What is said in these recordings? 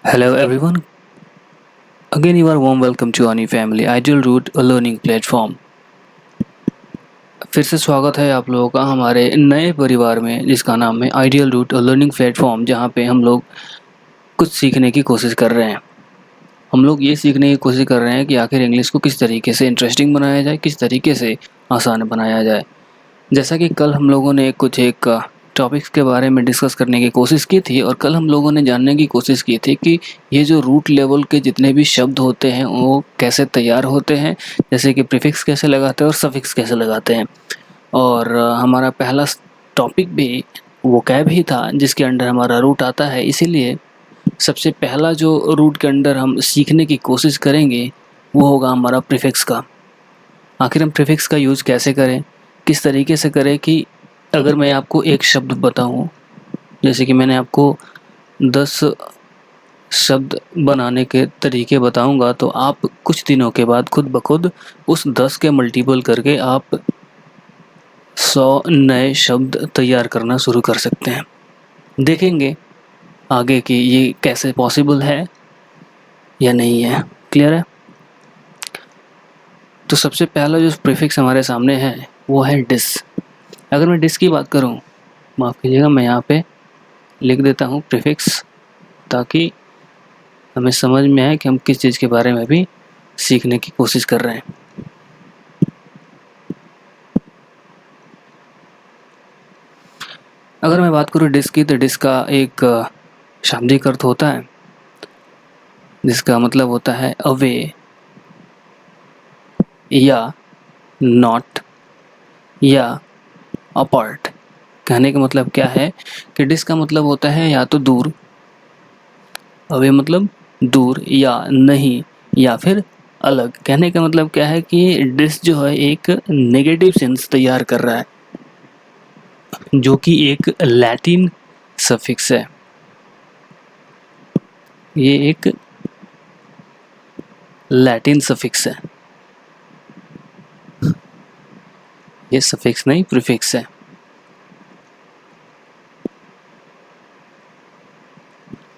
Hello everyone, again you are warm welcome to Ani Family Ideal Route a Learning Platform। फिर से स्वागत है आप लोगों का हमारे नए परिवार में जिसका नाम है Ideal Route a learning platform, जहाँ पे हम लोग कुछ सीखने की कोशिश कर रहे हैं। हम लोग ये सीखने की कोशिश कर रहे हैं कि आखिर इंग्लिश को किस तरीके से इंटरेस्टिंग बनाया जाए, किस तरीके से आसान बनाया जाए। जैसा कि कल हम लोगों ने एक टॉपिक्स के बारे में डिस्कस करने की कोशिश की थी और कल हम लोगों ने जानने की कोशिश की थी कि ये जो रूट लेवल के जितने भी शब्द होते हैं वो कैसे तैयार होते हैं, जैसे कि प्रीफिक्स कैसे लगाते हैं और सफिक्स कैसे लगाते हैं। और हमारा पहला टॉपिक भी वोकैब ही था जिसके अंडर हमारा रूट आता है। इसीलिए सबसे पहला जो रूट के अंडर हम सीखने की कोशिश करेंगे वो होगा हमारा प्रीफिक्स का। आखिर हम प्रीफिक्स का यूज़ कैसे करें, किस तरीके से करें कि अगर मैं आपको एक शब्द बताऊं, जैसे कि मैंने आपको 10 शब्द बनाने के तरीके बताऊंगा, तो आप कुछ दिनों के बाद खुद ब खुद उस 10 के मल्टीपल करके आप 100 नए शब्द तैयार करना शुरू कर सकते हैं। देखेंगे आगे कि ये कैसे पॉसिबल है या नहीं है। क्लियर है? तो सबसे पहला जो प्रीफिक्स हमारे सामने है वो है डिस। अगर मैं डिस की बात करूं, माफ़ कीजिएगा, मैं यहाँ पे लिख देता हूँ प्रीफिक्स ताकि हमें समझ में आए कि हम किस चीज़ के बारे में भी सीखने की कोशिश कर रहे हैं। अगर मैं बात करूँ डिस की, तो डिस का एक शाब्दिक अर्थ होता है जिसका मतलब होता है अवे या नॉट या अपार्ट। कहने का मतलब क्या है कि डिस का मतलब होता है या तो दूर, अवे मतलब दूर, या नहीं, या फिर अलग। कहने का मतलब क्या है कि डिस जो है एक नेगेटिव सेंस तैयार कर रहा है, जो कि एक लैटिन सफिक्स है। ये एक लैटिन सफिक्स है, ये सफिक्स नहीं प्रीफिक्स है।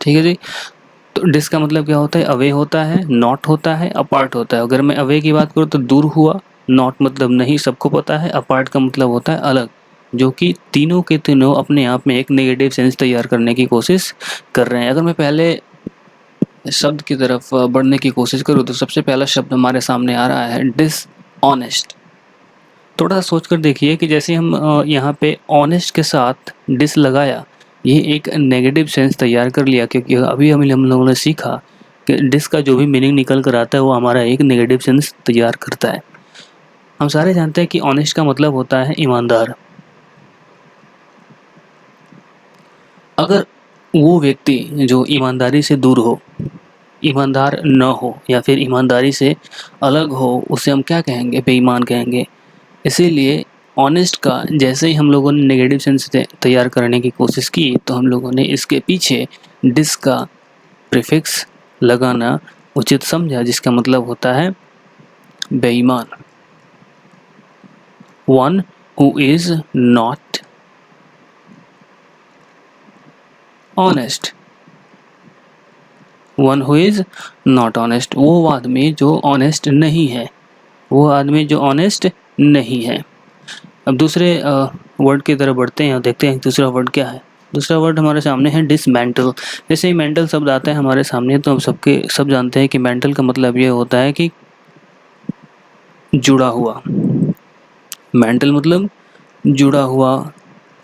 ठीक है जी। तो डिस का मतलब क्या होता है? अवे होता है, नॉट होता है, अपार्ट होता है। अगर मैं अवे की बात करूँ तो दूर हुआ, नॉट मतलब नहीं, सबको पता है, अपार्ट का मतलब होता है अलग, जो कि तीनों के तीनों अपने आप में एक नेगेटिव सेंस तैयार करने की कोशिश कर रहे हैं। अगर मैं पहले शब्द की तरफ बढ़ने की कोशिश करूँ तो सबसे पहला शब्द हमारे सामने आ रहा है डिसऑनेस्ट। थोड़ा सा सोच कर देखिए कि जैसे हम यहाँ पे ऑनेस्ट के साथ डिस लगाया, ये एक नेगेटिव सेंस तैयार कर लिया, क्योंकि अभी हम लोगों ने सीखा कि डिस का जो भी मीनिंग निकल कर आता है वो हमारा एक नेगेटिव सेंस तैयार करता है। हम सारे जानते हैं कि ऑनेस्ट का मतलब होता है ईमानदार। अगर वो व्यक्ति जो ईमानदारी से दूर हो, ईमानदार न हो, या फिर ईमानदारी से अलग हो, उसे हम क्या कहेंगे? बेईमान कहेंगे। इसीलिए ऑनेस्ट का जैसे ही हम लोगों ने नेगेटिव सेंस तैयार करने की कोशिश की, तो हम लोगों ने इसके पीछे डिस का प्रीफिक्स लगाना उचित समझा, जिसका मतलब होता है बेईमान। One who is not honest, one who is not honest, वो आदमी जो ऑनेस्ट नहीं है, वो आदमी जो ऑनेस्ट नहीं है। अब दूसरे वर्ड की तरफ बढ़ते हैं और देखते हैं दूसरा वर्ड क्या है। दूसरा वर्ड हमारे सामने है डिसमेंटल। जैसे ही मेंटल शब्द आता है हमारे सामने, तो हम सब जानते हैं कि मेंटल का मतलब ये होता है कि जुड़ा हुआ। मेंटल मतलब जुड़ा हुआ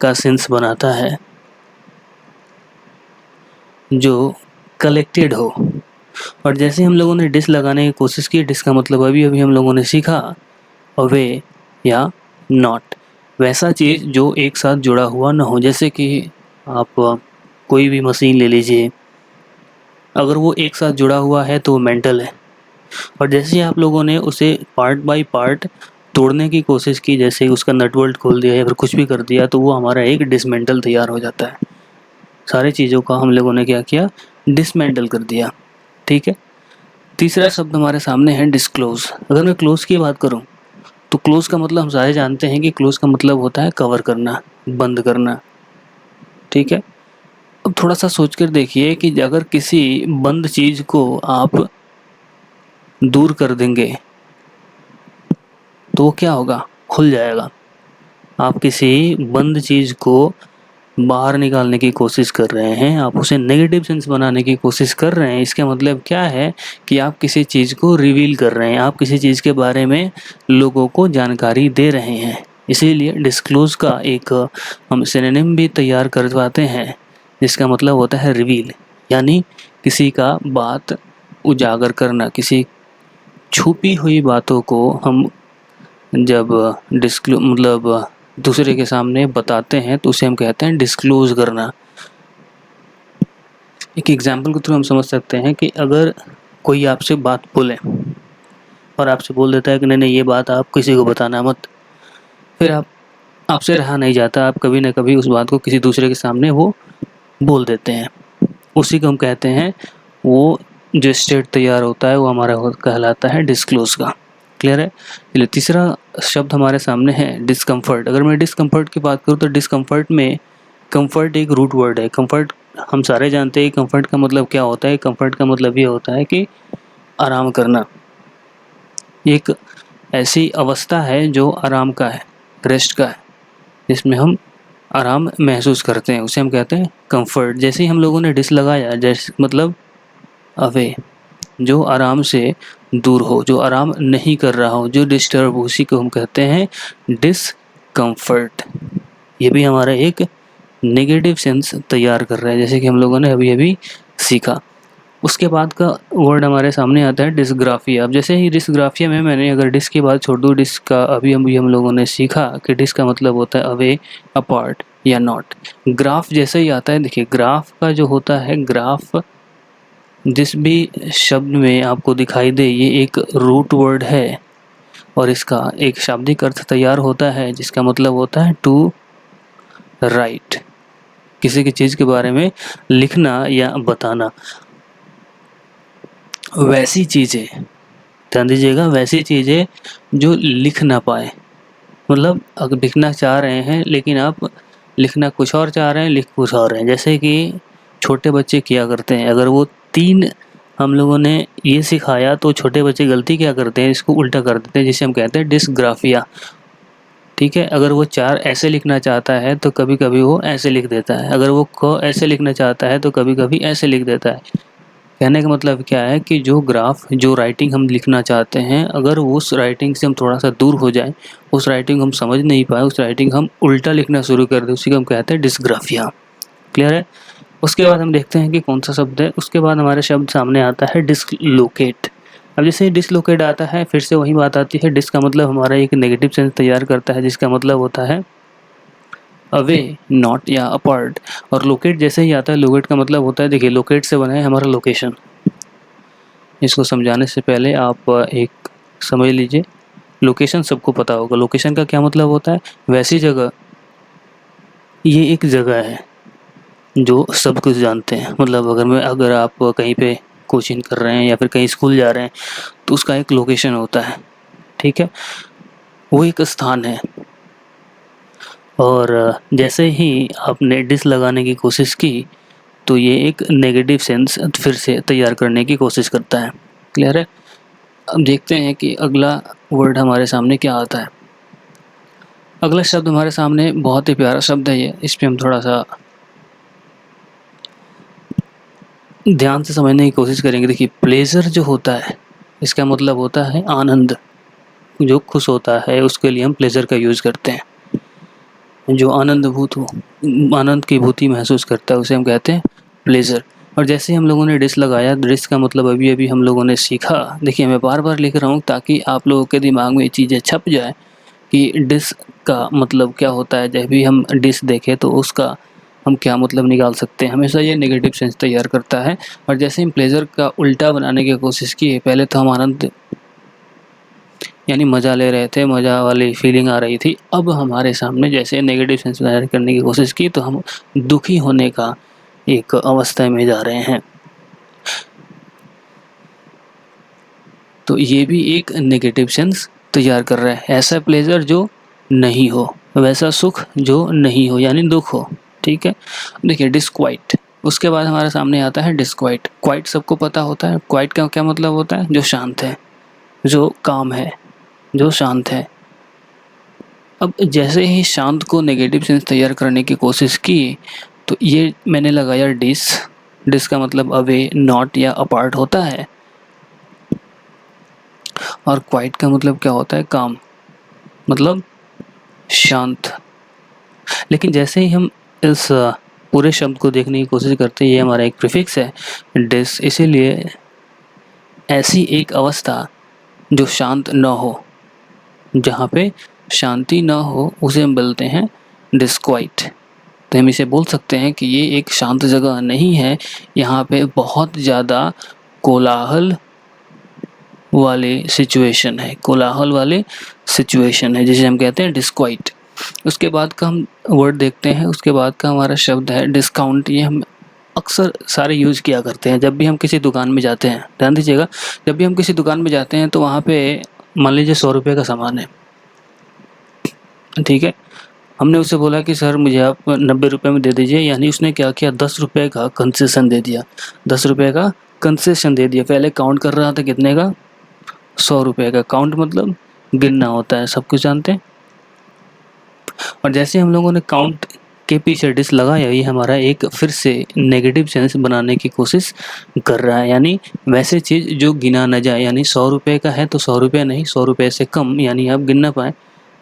का सेंस बनाता है, जो कलेक्टेड हो। और जैसे हम लोगों ने डिस लगाने की कोशिश की, डिस का मतलब अभी अभी हम लोगों ने सीखा अवे या नॉट। वैसा चीज़ जो एक साथ जुड़ा हुआ ना हो। जैसे कि आप कोई भी मशीन ले लीजिए, अगर वो एक साथ जुड़ा हुआ है तो वो मेंटल है। और जैसे ही आप लोगों ने उसे पार्ट बाय पार्ट तोड़ने की कोशिश की, जैसे उसका नट बोल्ट खोल दिया या फिर कुछ भी कर दिया, तो वो हमारा एक डिसमेंटल तैयार हो जाता है। सारी चीज़ों का हम लोगों ने क्या किया? डिसमेंटल कर दिया। ठीक है। तीसरा शब्द हमारे सामने है डिस्क्लोज। अगर मैं क्लोज की बात करूँ, तो क्लोज का मतलब हम सारे जानते हैं कि क्लोज का मतलब होता है कवर करना, बंद करना। ठीक है। अब थोड़ा सा सोचकर देखिए कि अगर किसी बंद चीज को आप दूर कर देंगे तो वो क्या होगा, खुल जाएगा। आप किसी बंद चीज को बाहर निकालने की कोशिश कर रहे हैं, आप उसे नेगेटिव सेंस बनाने की कोशिश कर रहे हैं, इसका मतलब क्या है कि आप किसी चीज़ को रिवील कर रहे हैं, आप किसी चीज़ के बारे में लोगों को जानकारी दे रहे हैं। इसीलिए डिस्क्लोज का एक हम सिनोनिम भी तैयार करवाते हैं, जिसका मतलब होता है रिवील, यानी किसी का बात उजागर करना। किसी छुपी हुई बातों को हम जब मतलब दूसरे के सामने बताते हैं तो उसे हम कहते हैं डिस्क्लोज करना। एक एग्जाम्पल के थ्रू हम समझ सकते हैं कि अगर कोई आपसे बात बोले और आपसे बोल देता है कि नहीं नहीं ये बात आप किसी को बताना मत, फिर आपसे रहा नहीं जाता, आप कभी ना कभी उस बात को किसी दूसरे के सामने वो बोल देते हैं। उसी को हम कहते हैं, वो जो स्टेट तैयार होता है वो हमारा कहलाता है डिस्क्लोज का। क्लियर है। चलिए तीसरा शब्द हमारे सामने है डिस्कम्फर्ट। अगर मैं डिस्कम्फर्ट की बात करूँ तो डिस्कम्फर्ट में कंफर्ट एक रूट वर्ड है। कंफर्ट हम सारे जानते हैं कंफर्ट का मतलब क्या होता है। कंफर्ट का मतलब ये होता है कि आराम करना। एक ऐसी अवस्था है जो आराम का है, रेस्ट का है, जिसमें हम आराम महसूस करते हैं, उसे हम कहते हैं कंफर्ट। जैसे ही हम लोगों ने डिस लगाया, जैसे मतलब अवे, जो आराम से दूर हो, जो आराम नहीं कर रहा हो, जो डिस्टर्ब, उसी को हम कहते हैं डिसकम्फर्ट। ये भी हमारा एक नेगेटिव सेंस तैयार कर रहा है, जैसे कि हम लोगों ने अभी अभी सीखा। उसके बाद का वर्ड हमारे सामने आता है डिस्ग्राफिया। अब जैसे ही डिस्ग्राफिया में मैंने अगर डिस की बात छोड़ दूँ, डिस का अभी हम लोगों ने सीखा कि डिस का मतलब होता है अवे, अपार्ट या नॉट। ग्राफ जैसे ही आता है, देखिए ग्राफ का जो होता है, ग्राफ जिस भी शब्द में आपको दिखाई दे, ये एक रूट वर्ड है और इसका एक शाब्दिक अर्थ तैयार होता है, जिसका मतलब होता है टू राइट, किसी की चीज़ के बारे में लिखना या बताना। वैसी चीज़ें, ध्यान दीजिएगा, वैसी चीज़ें जो लिख ना पाए, मतलब अगर लिखना चाह रहे हैं लेकिन आप लिखना कुछ और चाह रहे हैं, लिख कुछ और रहे हैं। जैसे कि छोटे बच्चे किया करते हैं, अगर वो 3 हम लोगों ने ये सिखाया तो छोटे बच्चे गलती क्या करते हैं, इसको उल्टा कर देते हैं, जिसे हम कहते हैं डिस्ग्राफिया। ठीक है। अगर वो 4 ऐसे लिखना चाहता है तो कभी कभी वो ऐसे लिख देता है, अगर वो क ऐसे लिखना चाहता है तो कभी कभी ऐसे लिख देता है। कहने का मतलब क्या है कि जो ग्राफ, जो राइटिंग हम लिखना चाहते हैं, अगर उस राइटिंग से हम थोड़ा सा दूर हो जाएं, उस राइटिंग हम समझ नहीं पाए, उस राइटिंग हम उल्टा लिखना शुरू कर दें, उसी को हम कहते हैं डिस्ग्राफिया। क्लियर है। उसके बाद हम देखते हैं कि कौन सा शब्द है। उसके बाद हमारे शब्द सामने आता है डिसलोकेट। अब जैसे ही डिसलोकेट आता है, फिर से वही बात आती है, डिस का मतलब हमारा एक नेगेटिव सेंस तैयार करता है, जिसका मतलब होता है अवे, नॉट या अपार्ट। और लोकेट जैसे ही आता है, लोकेट का मतलब होता है, देखिए लोकेट से बना है हमारा लोकेशन। इसको समझाने से पहले आप एक समझ लीजिए, लोकेशन सबको पता होगा। लोकेशन का क्या मतलब होता है, वैसी जगह। ये एक जगह है जो सब कुछ जानते हैं। मतलब अगर आप कहीं पे कोचिंग कर रहे हैं या फिर कहीं स्कूल जा रहे हैं तो उसका एक लोकेशन होता है। ठीक है, वो एक स्थान है। और जैसे ही आपने डिस लगाने की कोशिश की तो ये एक नेगेटिव सेंस फिर से तैयार करने की कोशिश करता है। क्लियर है। अब देखते हैं कि अगला वर्ड हमारे सामने क्या आता है। अगला शब्द हमारे सामने बहुत ही प्यारा शब्द है ये, इस पे हम थोड़ा सा ध्यान से समझने की कोशिश करेंगे। देखिए प्लेजर जो होता है, इसका मतलब होता है आनंद। जो खुश होता है उसके लिए हम प्लेजर का यूज़ करते हैं। जो आनंदभूत हो, आनंद की भूति महसूस करता है, उसे हम कहते हैं प्लेजर। और जैसे हम लोगों ने डिस लगाया, डिस का मतलब अभी अभी हम लोगों ने सीखा। देखिए मैं बार बार लिख रहा हूँ ताकि आप लोगों के दिमाग में ये चीज़ें छप जाए कि डिस का मतलब क्या होता है। जब भी हम डिस देखें तो उसका हम क्या मतलब निकाल सकते हैं। हमेशा ये नेगेटिव सेंस तैयार करता है। और जैसे हम प्लेजर का उल्टा बनाने की कोशिश की, पहले तो हम आनंद यानी मज़ा ले रहे थे, मज़ा वाली फीलिंग आ रही थी। अब हमारे सामने जैसे नेगेटिव सेंस तैयार करने की कोशिश की तो हम दुखी होने का एक अवस्था में जा रहे हैं। तो ये भी एक नेगेटिव सेंस तैयार कर रहा है। ऐसा प्लेजर जो नहीं हो, वैसा सुख जो नहीं हो, यानी दुख हो। ठीक है। देखिए डिस्क्वाइट, उसके बाद हमारे सामने आता है डिस्क्वाइट। क्वाइट सबको पता होता है, क्वाइट का क्या मतलब होता है? जो शांत है, जो काम है, जो शांत है। अब जैसे ही शांत को नेगेटिव सेंस तैयार करने की कोशिश की तो ये मैंने लगाया डिस। डिस का मतलब अवे, नॉट या अपार्ट होता है, और क्वाइट का मतलब क्या होता है? काम, मतलब शांत। लेकिन जैसे ही हम इस पूरे शब्द को देखने की कोशिश करते हैं, ये हमारा एक प्रीफिक्स है डिस, इसीलिए ऐसी एक अवस्था जो शांत न हो, जहाँ पे शांति न हो, उसे हम बोलते हैं डिस्क्वाइट। तो हम इसे बोल सकते हैं कि ये एक शांत जगह नहीं है, यहाँ पे बहुत ज़्यादा कोलाहल वाले सिचुएशन है, कोलाहल वाले सिचुएशन है, जिसे हम कहते हैं डिस्क्वाइट। उसके बाद का हम वर्ड देखते हैं, उसके बाद का हमारा शब्द है डिस्काउंट। ये हम अक्सर सारे यूज़ किया करते हैं जब भी हम किसी दुकान में जाते हैं। ध्यान दीजिएगा, जब भी हम किसी दुकान में जाते हैं तो वहाँ पे मान लीजिए 100 रुपये का सामान है, ठीक है। हमने उससे बोला कि सर मुझे आप 90 रुपये में दे दीजिए, यानी उसने क्या किया? 10 रुपये का कंसेशन दे दिया, 10 रुपये का कंसेशन दे दिया। पहले काउंट कर रहा था कितने का? 100 रुपये का। काउंट मतलब गिनना होता है, सब कुछ जानते हैं। और जैसे हम लोगों ने काउंट के पीछे डिस लगाया, ये हमारा एक फिर से नेगेटिव सेंस बनाने की कोशिश कर रहा है, यानी वैसे चीज़ जो गिना न जाए। यानी 100 रुपये का है तो 100 रुपये नहीं, 100 रुपये से कम, यानी आप गिन ना पाएँ,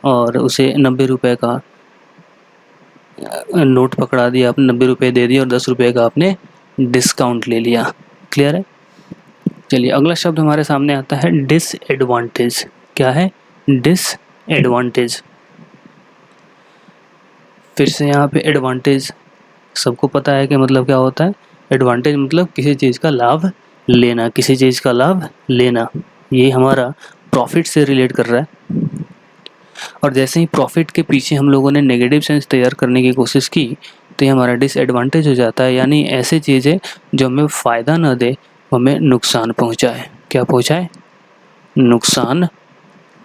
और उसे 90 रुपये का नोट पकड़ा दिया, आपने 90 रुपये दे दिए और 10 रुपये का आपने डिस्काउंट ले लिया। क्लियर है? चलिए अगला शब्द हमारे सामने आता है डिसएडवांटेज। क्या है? डिसएडवांटेज। फिर से यहाँ पे एडवांटेज सबको पता है कि मतलब क्या होता है। एडवांटेज मतलब किसी चीज़ का लाभ लेना, किसी चीज़ का लाभ लेना। ये हमारा प्रॉफिट से रिलेट कर रहा है। और जैसे ही प्रॉफिट के पीछे हम लोगों ने नेगेटिव सेंस तैयार करने की कोशिश की तो ये हमारा डिसएडवांटेज हो जाता है, यानी ऐसी चीज़ें जो हमें फ़ायदा ना दे, हमें नुकसान पहुंचाए। क्या पहुंचाए? नुकसान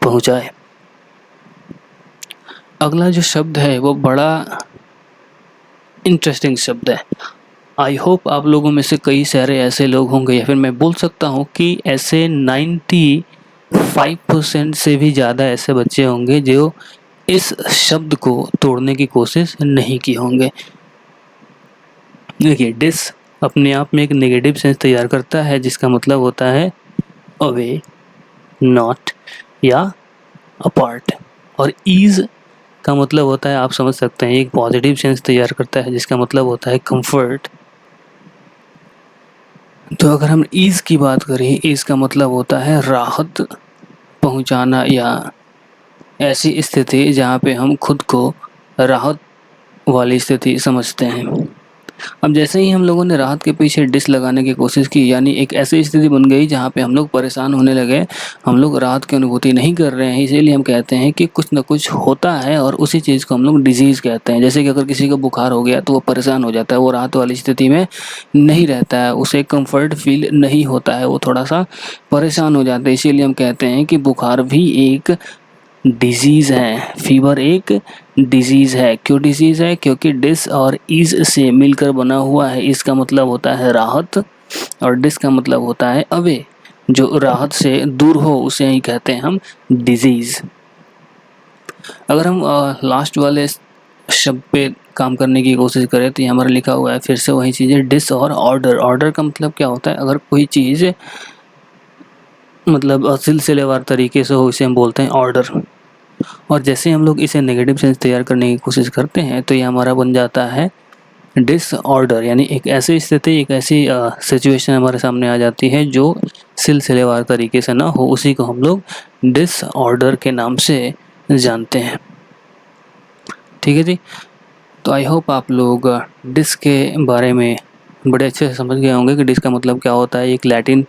पहुंचाए। अगला जो शब्द है वो बड़ा इंटरेस्टिंग शब्द है। आई होप आप लोगों में से कई सारे ऐसे लोग होंगे, या फिर मैं बोल सकता हूँ कि ऐसे 95% से भी ज़्यादा ऐसे बच्चे होंगे जो इस शब्द को तोड़ने की कोशिश नहीं की होंगे। देखिए, डिस अपने आप में एक नेगेटिव सेंस तैयार करता है, जिसका मतलब होता है अवे, नॉट या अपार्ट। और ईज का मतलब होता है, आप समझ सकते हैं, एक पॉजिटिव सेंस तैयार करता है, जिसका मतलब होता है कंफर्ट। तो अगर हम ईज़ की बात करें, ईज़ का मतलब होता है राहत पहुंचाना, या ऐसी स्थिति जहाँ पे हम खुद को राहत वाली स्थिति समझते हैं। अब जैसे ही हम लोगों ने राहत के पीछे डिस लगाने की कोशिश की, यानी एक ऐसी स्थिति बन गई जहाँ पे हम लोग परेशान होने लगे, हम लोग राहत की अनुभूति नहीं कर रहे हैं, इसीलिए हम कहते हैं कि कुछ न कुछ होता है, और उसी चीज़ को हम लोग डिजीज़ कहते हैं। जैसे कि अगर किसी को बुखार हो गया तो वो परेशान हो जाता है, वो राहत वाली स्थिति में नहीं रहता है, उसे कंफर्ट फील नहीं होता है, वो थोड़ा सा परेशान हो जाता है। इसीलिए हम कहते हैं कि बुखार भी एक डिजीज़ है, फीवर एक डिजीज़ है। क्यों डिजीज़ है? क्योंकि डिस और ईज से मिलकर बना हुआ है। इसका मतलब होता है राहत, और डिस का मतलब होता है अवे, जो राहत से दूर हो उसे ही कहते हैं हम डिजीज़। अगर हम लास्ट वाले शब्द पे काम करने की कोशिश करें तो ये हमारा लिखा हुआ है फिर से वही चीज़, डिस और ऑर्डर। ऑर्डर का मतलब क्या होता है? अगर कोई चीज़ मतलब सिलसिलेवार तरीके से हो, इसे हम बोलते हैं ऑर्डर। और जैसे हम लोग इसे नेगेटिव सेंस तैयार करने की कोशिश करते हैं तो ये हमारा बन जाता है डिसऑर्डर, यानी एक ऐसी स्थिति, एक ऐसी सिचुएशन हमारे सामने आ जाती है जो सिलसिलेवार तरीके से ना हो, उसी को हम लोग डिसऑर्डर के नाम से जानते हैं। ठीक है जी। तो आई होप आप लोग डिस के बारे में बड़े अच्छे से समझ गए होंगे कि डिस का मतलब क्या होता है। एक लैटिन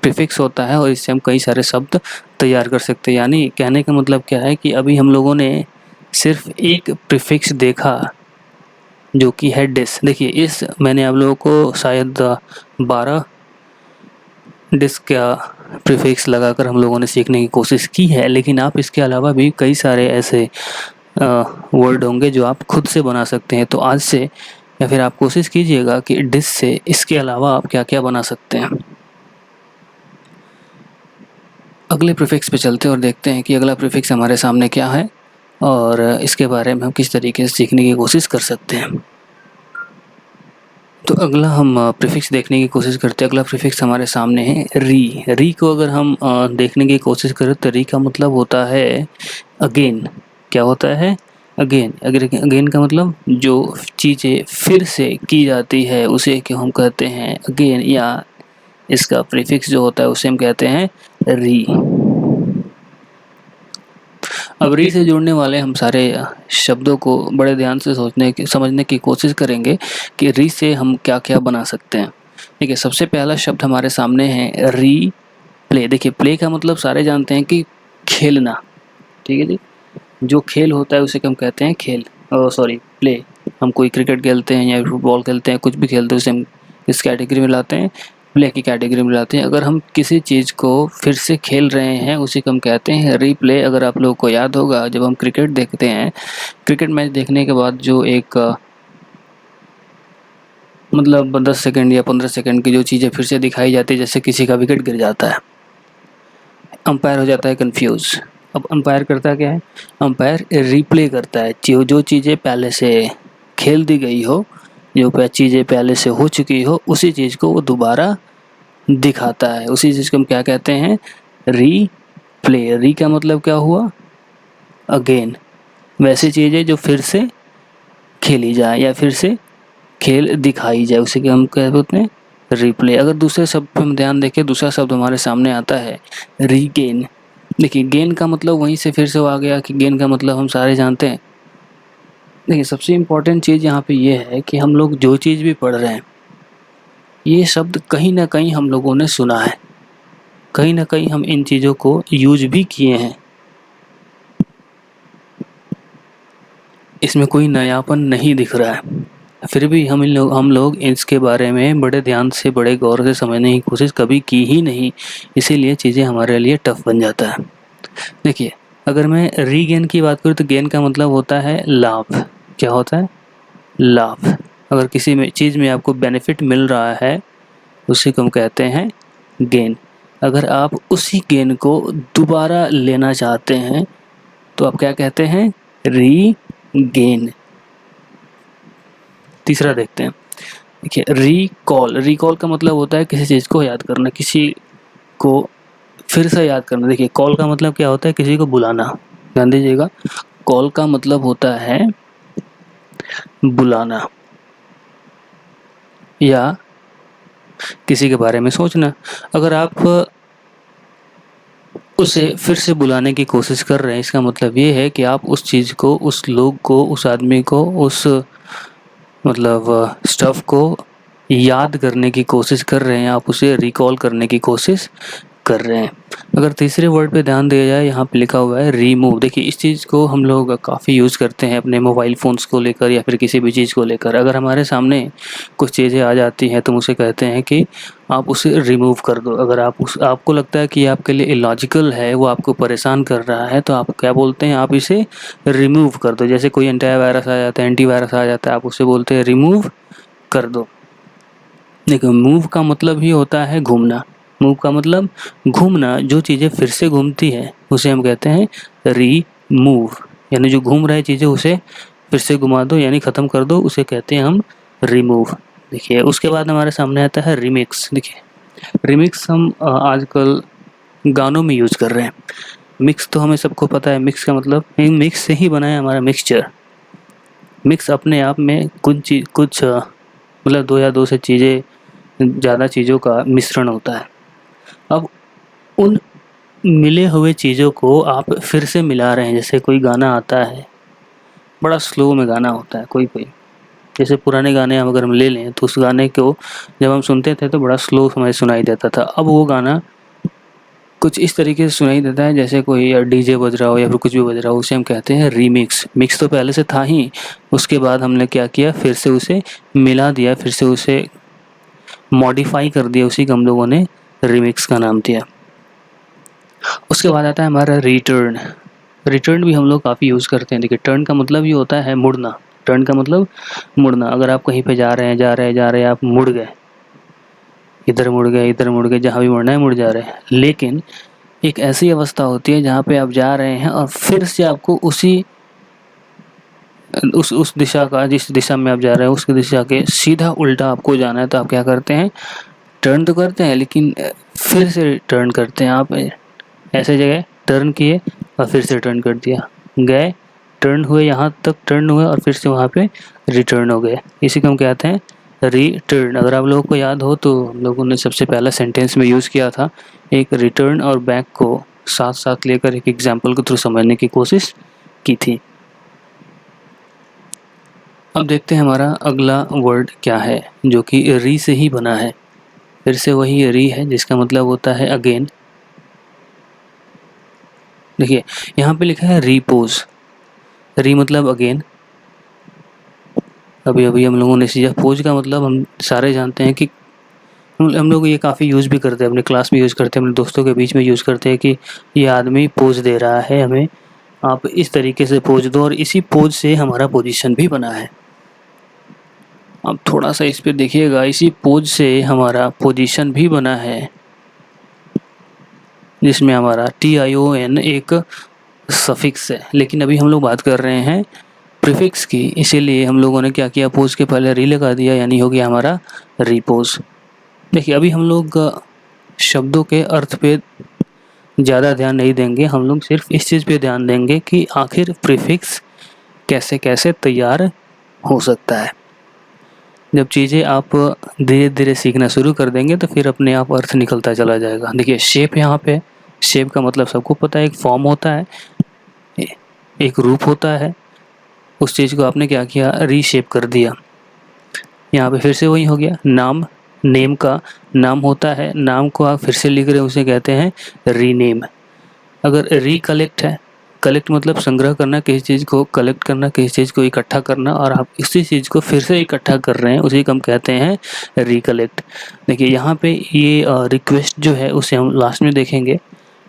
प्रीफिक्स होता है और इससे हम कई सारे शब्द तैयार कर सकते हैं। यानी कहने का मतलब क्या है कि अभी हम लोगों ने सिर्फ एक प्रीफिक्स देखा जो कि है डिस। देखिए, इस मैंने आप लोगों को शायद 12 डिस का प्रीफिक्स लगाकर हम लोगों ने सीखने की कोशिश की है, लेकिन आप इसके अलावा भी कई सारे ऐसे वर्ड होंगे जो आप खुद से बना सकते हैं। तो आज से या फिर आप कोशिश कीजिएगा कि डिस से इसके अलावा आप क्या क्या बना सकते हैं। अगले प्रीफिक्स पे चलते हैं और देखते हैं कि अगला प्रीफिक्स हमारे सामने क्या है और इसके बारे में हम किस तरीके से सीखने की कोशिश कर सकते हैं। तो अगला हम प्रीफिक्स देखने की कोशिश करते हैं। अगला प्रीफिक्स हमारे सामने है री। री को अगर हम देखने की कोशिश करें तो री का मतलब होता है अगेन। क्या होता है? अगेन। अगेन का मतलब जो चीज़ें फिर से की जाती है उसे क्यों हम कहते हैं अगेन, या इसका प्रीफिक्स जो होता है उसे हम कहते हैं री। अब री से जुड़ने वाले हम सारे शब्दों को बड़े ध्यान से समझने की कोशिश करेंगे कि री से हम क्या क्या बना सकते हैं। देखिए, सबसे पहला शब्द हमारे सामने है री प्ले। देखिए, प्ले का मतलब सारे जानते हैं कि खेलना। ठीक है जी, जो खेल होता है उसे हम कहते हैं खेल, सॉरी प्ले। हम कोई क्रिकेट खेलते हैं या फुटबॉल खेलते हैं, कुछ भी खेलते हैं उसे हम इस कैटेगरी में लाते हैं, प्ले की कैटेगरी में लाते हैं। अगर हम किसी चीज़ को फिर से खेल रहे हैं उसे हम कहते हैं रीप्ले। अगर आप लोगों को याद होगा, जब हम क्रिकेट देखते हैं, क्रिकेट मैच देखने के बाद जो एक मतलब 10 सेकंड या 15 सेकंड की जो चीज़ें फिर से दिखाई जाती है, जैसे किसी का विकेट गिर जाता है, अंपायर हो जाता है कंफ्यूज। अब अंपायर करता क्या है? अंपायर रिप्ले करता है। जो चीज़ें पहले से खेल दी गई हो, जो चीज़ें पहले से हो चुकी हो, उसी चीज़ को वो दोबारा दिखाता है। उसी चीज़ को हम क्या कहते हैं? रीप्ले। री का मतलब क्या हुआ? अगेन। वैसी चीज़ें जो फिर से खेली जाए या फिर से खेल दिखाई जाए, उसे हम क्या बोलते हैं? रिप्ले। अगर दूसरे शब्द पे हम ध्यान देखें, दूसरा शब्द हमारे सामने आता है रीगेन। देखिए, गेन का मतलब वहीं से फिर से वो आ गया कि गेन का मतलब हम सारे जानते हैं। देखिए, सबसे इम्पोर्टेंट चीज़ यहाँ पे ये है कि हम लोग जो चीज़ भी पढ़ रहे हैं, ये शब्द कहीं ना कहीं हम लोगों ने सुना है, कहीं ना कहीं हम इन चीज़ों को यूज भी किए हैं। इसमें कोई नयापन नहीं दिख रहा है, फिर भी हम लोग इसके बारे में बड़े ध्यान से, बड़े गौर से समझने की कोशिश कभी की ही नहीं, इसीलिए चीज़ें हमारे लिए टफ बन जाता है। देखिए, अगर मैं रीगेन की बात करूँ तो गेन का मतलब होता है लाभ। क्या होता है? लाभ। अगर किसी में चीज़ में आपको बेनिफिट मिल रहा है, उसी को हम कहते हैं गेन। अगर आप उसी गेन को दोबारा लेना चाहते हैं तो आप क्या कहते हैं? रीगेन। तीसरा देखते हैं। देखिए, रिकॉल। रिकॉल का मतलब होता है किसी चीज़ को याद करना, किसी को फिर से याद करना। देखिए, कॉल का मतलब क्या होता है? किसी को बुलाना। ध्यान दीजिएगा, कॉल का मतलब होता है बुलाना या किसी के बारे में सोचना। अगर आप उसे फिर से बुलाने की कोशिश कर रहे हैं, इसका मतलब ये है कि आप उस चीज़ को, उस लोग को, उस आदमी को, उस मतलब स्टफ को याद करने की कोशिश कर रहे हैं, आप उसे रिकॉल करने की कोशिश कर रहे हैं। अगर तीसरे वर्ड पे ध्यान दिया जाए, यहाँ पे लिखा हुआ है रिमूव। देखिए, इस चीज़ को हम लोग काफ़ी यूज़ करते हैं अपने मोबाइल फ़ोन्स को लेकर या फिर किसी भी चीज़ को लेकर। अगर हमारे सामने कुछ चीज़ें आ जाती हैं तो हम उसे कहते हैं कि आप उसे रिमूव कर दो। अगर आपको लगता है कि आपके लिए इलॉजिकल है, वो आपको परेशान कर रहा है, तो आप क्या बोलते हैं? आप इसे रिमूव कर दो। जैसे कोई एंटीवायरस आ जाता है, एंटीवायरस आ जाता है, आप उसे बोलते हैं रिमूव कर दो। देखो, मूव का मतलब ही होता है घूमना। मूव का मतलब घूमना। जो चीज़ें फिर से घूमती है उसे हम कहते हैं रीमूव। यानी जो घूम रहे चीज़ें उसे फिर से घुमा दो, यानी ख़त्म कर दो, उसे कहते हैं हम रिमूव। देखिए, उसके बाद हमारे सामने आता है रिमिक्स। देखिए, रिमिक्स हम आजकल गानों में यूज़ कर रहे हैं। मिक्स तो हमें सबको पता है, मिक्स का मतलब मिक्स से ही बना है हमारा मिक्सचर। मिक्स अपने आप में कुछ मतलब दो या दो से चीज़ें, ज़्यादा चीज़ों का मिश्रण होता है। अब उन मिले हुए चीज़ों को आप फिर से मिला रहे हैं। जैसे कोई गाना आता है, बड़ा स्लो में गाना होता है कोई, जैसे पुराने गाने अगर हम ले लें तो उस गाने को जब हम सुनते थे तो बड़ा स्लो हमें सुनाई देता था। अब वो गाना कुछ इस तरीके से सुनाई देता है जैसे कोई डीजे बज रहा हो या फिर कुछ भी बज रहा हो, उसे हम कहते हैं रीमिक्स। मिक्स तो पहले से था ही, उसके बाद हमने क्या किया, फिर से उसे मिला दिया, फिर से उसे मॉडिफाई कर दिया, उसी को हम लोगों ने रिमिक्स का नाम दिया। उसके बाद आता है हमारा रिटर्न। रिटर्न भी हम लोग काफ़ी यूज़ करते हैं। देखिए, टर्न का मतलब ये होता है मुड़ना। टर्न का मतलब मुड़ना। अगर आप कहीं पे जा रहे हैं आप मुड़ गए, इधर मुड़ गए, जहाँ भी मुड़ना है मुड़ जा रहे हैं। लेकिन एक ऐसी अवस्था होती है जहाँ पे आप जा रहे हैं और फिर से आपको उस दिशा का, जिस दिशा में आप जा रहे हैं उसकी दिशा के सीधा उल्टा आपको जाना है, तो आप क्या करते हैं, टर्न तो करते हैं लेकिन फिर से टर्न करते हैं। आप ऐसे जगह टर्न किए और फिर से टर्न कर दिया, गए, टर्न हुए, यहाँ तक टर्न हुए और फिर से वहाँ पे रिटर्न हो गए। इसी को हम कहते हैं रिटर्न। अगर आप लोगों को याद हो तो हम लोगों ने सबसे पहला सेंटेंस में यूज़ किया था, एक रिटर्न और बैक को साथ साथ लेकर एक एग्जाम्पल के थ्रू समझने की कोशिश की थी। अब देखते हैं हमारा अगला वर्ड क्या है, जो कि री से ही बना है। फिर से वही री है जिसका मतलब होता है अगेन। देखिए यहाँ पे लिखा है रीपोज, री मतलब अगेन। अभी अभी हम लोगों ने सीखा पोज का मतलब हम सारे जानते हैं कि हम लोग ये काफ़ी यूज़ भी करते हैं, अपने क्लास में यूज़ करते हैं, अपने दोस्तों के बीच में यूज़ करते हैं कि ये आदमी पोज दे रहा है हमें, आप इस तरीके से पोज दो, और इसी पोज से हमारा पोजीशन भी बना है। अब थोड़ा सा इस पे देखिएगा, इसी पोज से हमारा पोजीशन भी बना है, जिसमें हमारा TION एक सफिक्स है। लेकिन अभी हम लोग बात कर रहे हैं प्रीफिक्स की, इसीलिए हम लोगों ने क्या किया, पोज के पहले री लगा दिया, यानी हो गया हमारा रीपोज। देखिए अभी हम लोग शब्दों के अर्थ पे ज़्यादा ध्यान नहीं देंगे, हम लोग सिर्फ इस चीज़ पे ध्यान देंगे कि आखिर प्रीफिक्स कैसे कैसे तैयार हो सकता है। जब चीज़ें आप धीरे धीरे सीखना शुरू कर देंगे तो फिर अपने आप अर्थ निकलता चला जाएगा। देखिए शेप यहाँ पे, शेप का मतलब सबको पता है, एक फॉर्म होता है, एक रूप होता है, उस चीज़ को आपने क्या किया, रीशेप कर दिया। यहाँ पे फिर से वही हो गया, नाम, नेम का नाम होता है, नाम को आप फिर से लिख रहे हैं, उसे कहते हैं रीनेम। अगर रिकलेक्ट है, कलेक्ट मतलब संग्रह करना, किसी चीज़ को कलेक्ट करना, किसी चीज़ को इकट्ठा करना, और आप इसी चीज़ को फिर से इकट्ठा कर रहे हैं, उसी को हम कहते हैं रिकलेक्ट। देखिए यहाँ पे ये रिक्वेस्ट जो है उसे हम लास्ट में देखेंगे।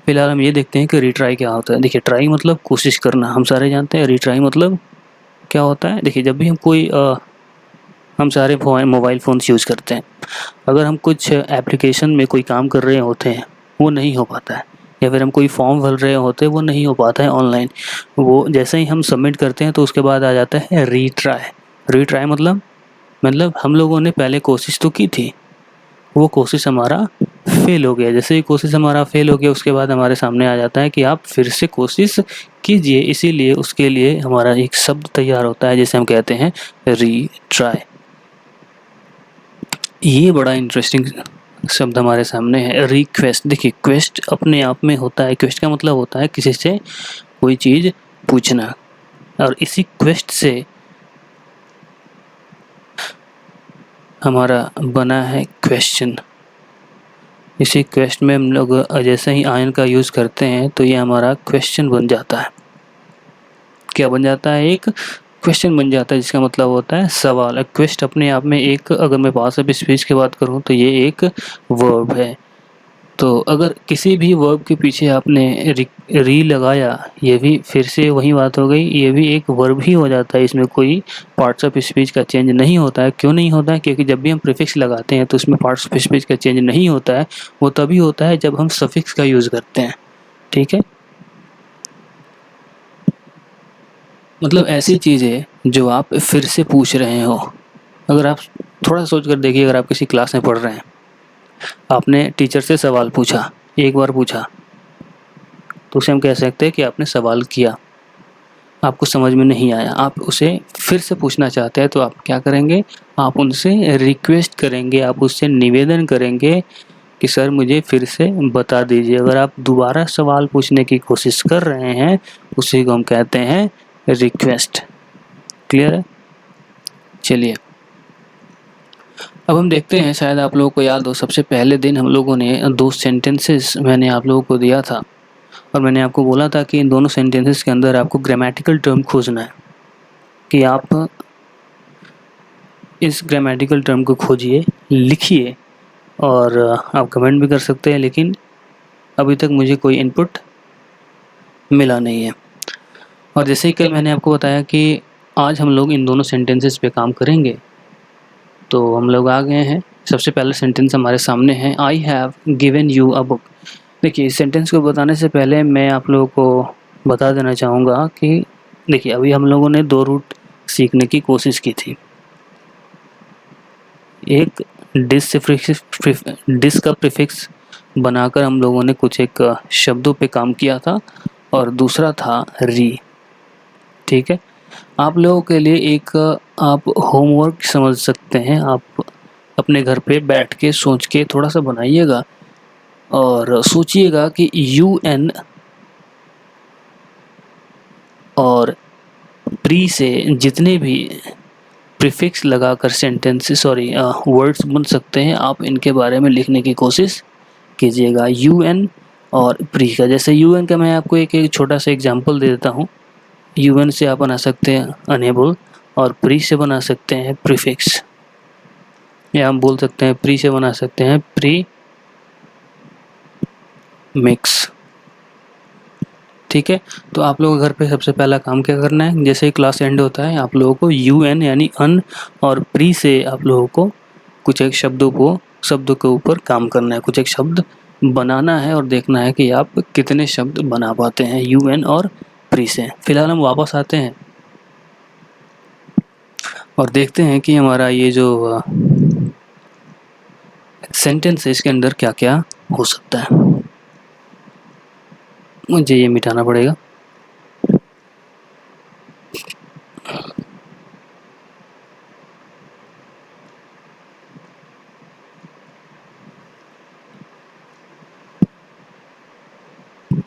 फिलहाल हम ये देखते हैं कि रिट्राई क्या होता है। देखिए ट्राई मतलब कोशिश करना, हम सारे जानते हैं रिट्राई मतलब क्या होता है। देखिए जब भी हम कोई हम सारे मोबाइल फ़ोन्स यूज़ करते हैं, अगर हम कुछ एप्लीकेशन में कोई काम कर रहे होते हैं वो नहीं हो पाता है, या फिर हम कोई फॉर्म भर रहे होते हैं वो नहीं हो पाता है ऑनलाइन, वो जैसे ही हम सबमिट करते हैं तो उसके बाद आ जाता है रीट्राई। रीट्राई मतलब हम लोगों ने पहले कोशिश तो की थी, वो कोशिश हमारा फेल हो गया। जैसे ही कोशिश हमारा फेल हो गया उसके बाद हमारे सामने आ जाता है कि आप फिर से कोशिश कीजिए, इसीलिए उसके लिए हमारा एक शब्द तैयार होता है जिसे हम कहते हैं रीट्राई। ये बड़ा इंटरेस्टिंग शब्द हमारे सामने है, रिक्वेस्ट। देखिए क्वेस्ट अपने आप में होता है, क्वेस्ट का मतलब होता है किसी से कोई चीज़ पूछना, और इसी क्वेस्ट से हमारा बना है क्वेश्चन। इसी क्वेस्ट में हम लोग जैसे ही आयन का यूज़ करते हैं तो ये हमारा क्वेश्चन बन जाता है। क्या बन जाता है, एक क्वेश्चन बन जाता है, जिसका मतलब होता है सवाल। क्वेस्ट अपने आप में एक, अगर मैं पास ऑफ स्पीच की बात करूं तो ये एक वर्ब है। तो अगर किसी भी वर्ब के पीछे आपने री लगाया, ये भी फिर से वही बात हो गई, ये भी एक वर्ब ही हो जाता है, इसमें कोई पार्ट्स ऑफ स्पीच का चेंज नहीं होता है। क्यों नहीं होता है, क्योंकि जब भी हम प्रीफिक्स लगाते हैं तो उसमें पार्ट्स ऑफ स्पीच का चेंज नहीं होता है, वो तभी होता है जब हम सफिक्स का यूज़ करते हैं। ठीक है, मतलब ऐसी चीज़ें जो आप फिर से पूछ रहे हो। अगर आप थोड़ा सोच कर देखिए, अगर आप किसी क्लास में पढ़ रहे हैं, आपने टीचर से सवाल पूछा, एक बार पूछा, तो उसे हम कह सकते हैं कि आपने सवाल किया, आपको समझ में नहीं आया, आप उसे फिर से पूछना चाहते हैं, तो आप क्या करेंगे, आप उनसे रिक्वेस्ट करेंगे, आप उससे निवेदन करेंगे कि सर मुझे फिर से बता दीजिए। अगर आप दोबारा सवाल पूछने की कोशिश कर रहे हैं, उसी को हम कहते हैं रिक्वेस्ट। क्लियर है? चलिए अब हम देखते हैं, शायद आप लोगों को याद हो, सबसे पहले दिन हम लोगों ने 2 सेंटेंसेस मैंने आप लोगों को दिया था, और मैंने आपको बोला था कि इन दोनों सेंटेंसेस के अंदर आपको ग्रामेटिकल टर्म खोजना है, कि आप इस ग्रामेटिकल टर्म को खोजिए, लिखिए, और आप कमेंट भी कर सकते हैं, लेकिन अभी तक मुझे कोई इनपुट मिला नहीं है। और जैसे ही कल मैंने आपको बताया कि आज हम लोग इन दोनों सेंटेंसेस पे काम करेंगे। तो हम लोग आ गए हैं। सबसे पहला सेंटेंस हमारे सामने है, I have given you a book. देखिए, इस सेंटेंस को बताने से पहले मैं आप लोगों को बता देना चाहूँगा कि देखिए, अभी हम लोगों ने 2 रूट सीखने की कोशिश की थी। एक डिस का प्रीफिक्स बनाकर हम लोगों ने कुछ एक शब्दों पे काम किया था और दूसरा था री। ठीक है, आप लोगों के लिए एक आप होमवर्क समझ सकते हैं। आप अपने घर पे बैठ के सोच के थोड़ा सा बनाइएगा और सोचिएगा कि UN और प्री से जितने भी प्रीफिक्स लगाकर सेंटेंसेस वर्ड्स बन सकते हैं, आप इनके बारे में लिखने की कोशिश कीजिएगा। UN और प्री का, जैसे UN का मैं आपको एक छोटा सा एग्जांपल दे देता हूँ। UN से आप बना सकते हैं अनेबल और प्री से बना सकते हैं प्रीफिक्स, या हम बोल सकते हैं प्री से बना सकते हैं प्री मिक्स। ठीक है, तो आप लोगों को घर पे सबसे पहला काम क्या करना है, जैसे ही क्लास एंड होता है आप लोगों को UN यानी अन और प्री से आप लोगों को कुछ एक शब्दों के ऊपर काम करना है, कुछ एक शब्द बनाना है और देखना है कि आप कितने शब्द बना पाते हैं UN और प्री से। फिलहाल हम वापस आते हैं और देखते हैं कि हमारा ये जो सेंटेंस है इसके अंदर क्या क्या हो सकता है। मुझे ये मिटाना पड़ेगा।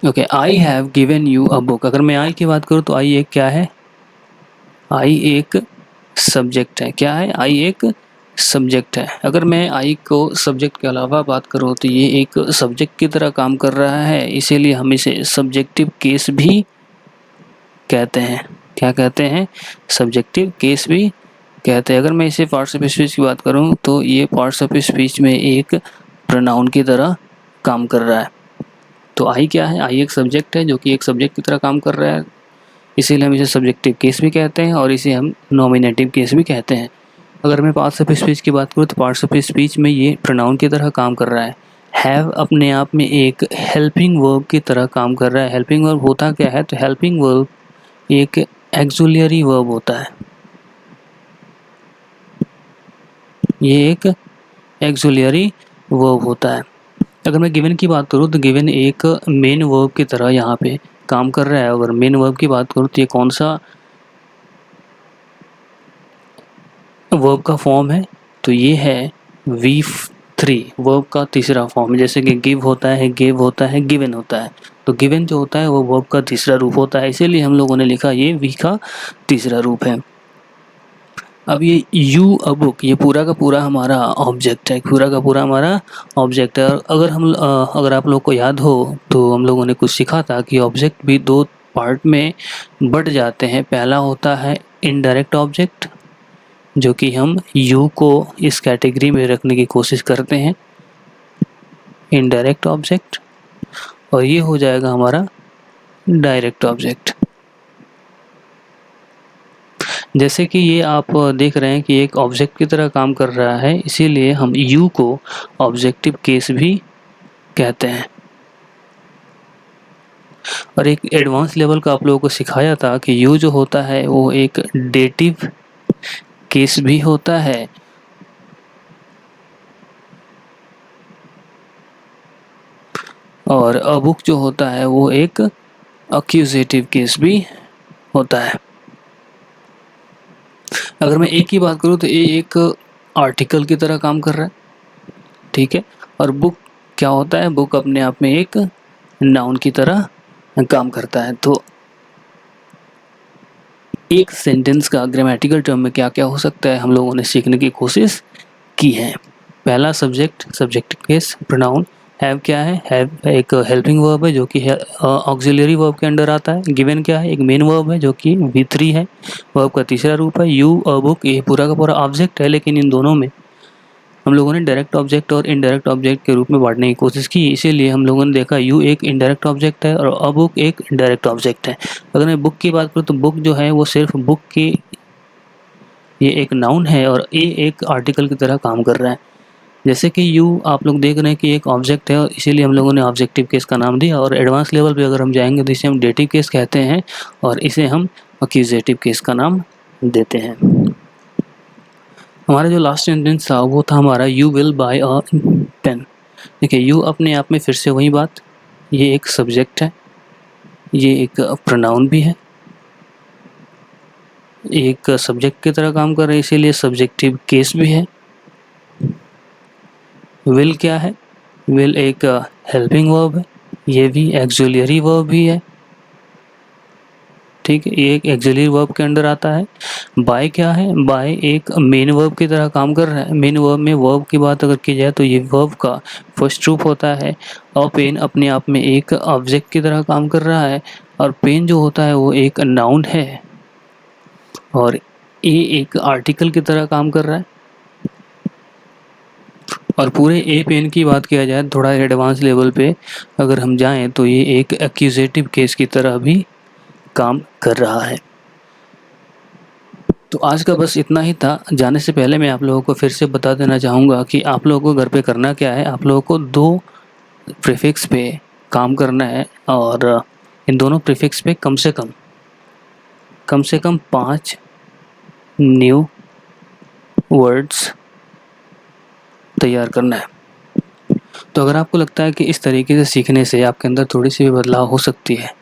Okay, I have given you a book. अगर मैं आई की बात करूँ तो आई एक क्या है, आई एक सब्जेक्ट है। क्या है, आई एक सब्जेक्ट है। अगर मैं आई को सब्जेक्ट के अलावा बात करूँ तो ये एक सब्जेक्ट की तरह काम कर रहा है, इसीलिए हम इसे सब्जेक्टिव केस भी कहते हैं। क्या कहते हैं, सब्जेक्टिव केस भी कहते हैं। अगर मैं इसे पार्ट्स ऑफ स्पीच की बात करूँ तो ये पार्ट्स ऑफ स्पीच में एक प्रोनाउन की तरह काम कर रहा है। तो आई क्या है, आई एक सब्जेक्ट है जो कि एक सब्जेक्ट की तरह काम कर रहा है, इसीलिए हम इसे सब्जेक्टिव केस भी कहते हैं और इसे हम नॉमिनेटिव केस भी कहते हैं। अगर मैं पार्ट्स ऑफ स्पीच की बात करूँ तो पार्ट्स ऑफ स्पीच में ये प्रोनाउन की तरह काम कर रहा है। हैव अपने आप में एक हेल्पिंग वर्ब की तरह काम कर रहा है। हेल्पिंग वर्ब होता क्या है, तो हेल्पिंग वर्ब एक एक्सुलियरी वर्ब होता है। ये एक एक्सुलियरी वर्ब होता है। अगर मैं गिवन की बात करूँ तो गिवन एक मेन वर्ब की तरह यहाँ पे काम कर रहा है। अगर मेन वर्ब की बात करूँ तो ये कौन सा वर्ब का फॉर्म है, तो ये है V3 वर्ब का तीसरा फॉर्म है। जैसे कि गिव होता है, गिव होता है, गिवन होता है, तो गिवन जो होता है वो वर्ब का तीसरा रूप होता है, इसीलिए हम लोगों ने लिखा ये V का तीसरा रूप है। अब ये यू अ बुक, ये पूरा का पूरा हमारा ऑब्जेक्ट है, पूरा का पूरा हमारा ऑब्जेक्ट है। और अगर आप लोग को याद हो तो हम लोगों ने कुछ सीखा था कि ऑब्जेक्ट भी 2 पार्ट में बट जाते हैं। पहला होता है इनडायरेक्ट ऑब्जेक्ट, जो कि हम यू को इस कैटेगरी में रखने की कोशिश करते हैं, इनडायरेक्ट ऑब्जेक्ट, और ये हो जाएगा हमारा डायरेक्ट ऑब्जेक्ट। जैसे कि ये आप देख रहे हैं कि एक ऑब्जेक्ट की तरह काम कर रहा है, इसीलिए हम यू को ऑब्जेक्टिव केस भी कहते हैं। और एक एडवांस लेवल का आप लोगों को सिखाया था कि यू जो होता है वो एक डेटिव केस भी होता है, और अ बुक जो होता है वो एक अक्यूजेटिव केस भी होता है। अगर मैं एक की बात करूँ तो ये एक आर्टिकल की तरह काम कर रहा है, ठीक है। और बुक क्या होता है, बुक अपने आप में एक नाउन की तरह काम करता है। तो एक सेंटेंस का ग्रामेटिकल टर्म में क्या क्या हो सकता है हम लोगों ने सीखने की कोशिश की है। पहला subject, subjective case, pronoun. Have क्या है, हैव एक हेल्पिंग वर्ब है जो कि ऑक्सिलरी वर्ब के अंडर आता है। गिवन क्या है, एक मेन वर्ब है जो कि V3 है, वर्ब का तीसरा रूप है। यू अ बुक, ये पूरा का पूरा ऑब्जेक्ट है, लेकिन इन दोनों में हम लोगों ने डायरेक्ट ऑब्जेक्ट और इनडायरेक्ट ऑब्जेक्ट के रूप में बांटने की कोशिश की, इसीलिए हम लोगों ने देखा यू एक इनडायरेक्ट ऑब्जेक्ट है और अ बुक एक डायरेक्ट ऑब्जेक्ट है। अगर मैं बुक की बात करूँ तो बुक जो है वो सिर्फ बुक की ये एक नाउन है और ए एक आर्टिकल की तरह काम कर रहा है। जैसे कि यू आप लोग देख रहे हैं कि एक ऑब्जेक्ट है और इसीलिए हम लोगों ने ऑब्जेक्टिव केस का नाम दिया, और एडवांस लेवल पे अगर हम जाएंगे तो इसे हम डेटिव केस कहते हैं और इसे हम अक्यूजेटिव केस का नाम देते हैं। हमारा जो लास्ट सेंटेंस था वो था हमारा you will buy a pen. देखिए यू अपने आप में फिर से वही बात, ये एक सब्जेक्ट है, ये एक प्रोनाउन भी है, एक सब्जेक्ट की तरह काम कर रहा है इसीलिए सब्जेक्टिव केस भी है। विल क्या है? विल एक हेल्पिंग वर्ब है, ये भी एक्सुलरी वर्ब भी है, ठीक है, ये एक एक्सुलरी वर्ब के अंडर आता है। बाय क्या है? बाय एक मेन वर्ब की तरह काम कर रहा है। मेन वर्ब में वर्ब की बात अगर की जाए तो ये वर्ब का फर्स्ट रूप होता है, और पेन अपने आप में एक ऑब्जेक्ट की तरह काम कर रहा है, और पेन जो होता है वो एक नाउन है, और ए एक आर्टिकल की तरह काम कर रहा है। और पूरे ए पेन की बात किया जाए थोड़ा एडवांस लेवल पे अगर हम जाएं तो ये एक एक्यूजेटिव केस की तरह भी काम कर रहा है। तो आज का बस इतना ही था। जाने से पहले मैं आप लोगों को फिर से बता देना चाहूँगा कि आप लोगों को घर पे करना क्या है। आप लोगों को 2 प्रीफिक्स पे काम करना है, और इन दोनों प्रीफिक्स पे कम से कम 5 न्यू वर्ड्स तैयार करना है। तो अगर आपको लगता है कि इस तरीके से सीखने से आपके अंदर थोड़ी सी भी बदलाव हो सकती है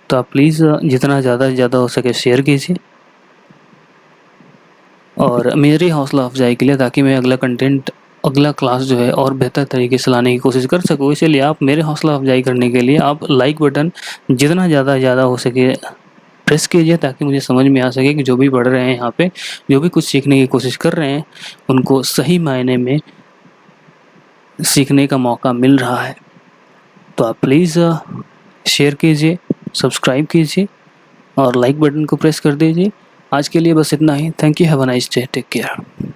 तो आप प्लीज़ जितना ज़्यादा से ज़्यादा हो सके शेयर कीजिए, और मेरी हौसला अफजाई के लिए, ताकि मैं अगला क्लास जो है और बेहतर तरीके से लाने की कोशिश कर सकूँ। इसीलिए आप मेरे हौसला अफजाई करने के लिए आप लाइक बटन जितना ज़्यादा हो सके प्रेस कीजिए, ताकि मुझे समझ में आ सके कि जो भी पढ़ रहे हैं यहाँ पे, जो भी कुछ सीखने की कोशिश कर रहे हैं, उनको सही मायने में सीखने का मौका मिल रहा है। तो आप प्लीज़ शेयर कीजिए, सब्सक्राइब कीजिए और लाइक बटन को प्रेस कर दीजिए। आज के लिए बस इतना ही। Thank you, have a nice day, take care.